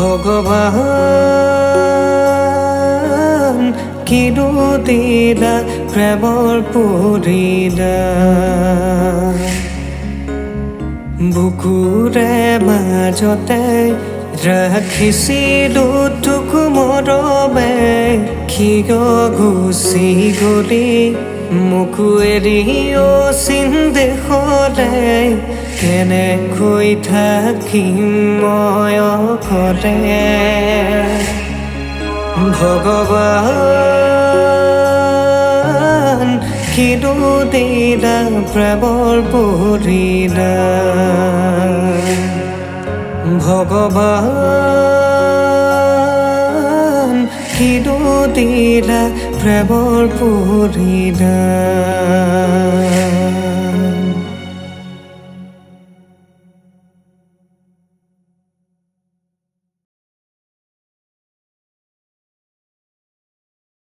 ভগৱান কিনো দিলা প্ৰেমৰ পৰিলা বুকুৰে মাজতে ৰাখিছিলো তোক মৰমে কিয় গুচি গলি মোকো এৰি অচিন্দেশৰে কেনেকৈ থাকিম মই অকলে ভগৱান কিনো দিলা প্ৰেমৰ পৰিলা ভগৱান কিনো দিলা প্ৰেমৰ পৰিলা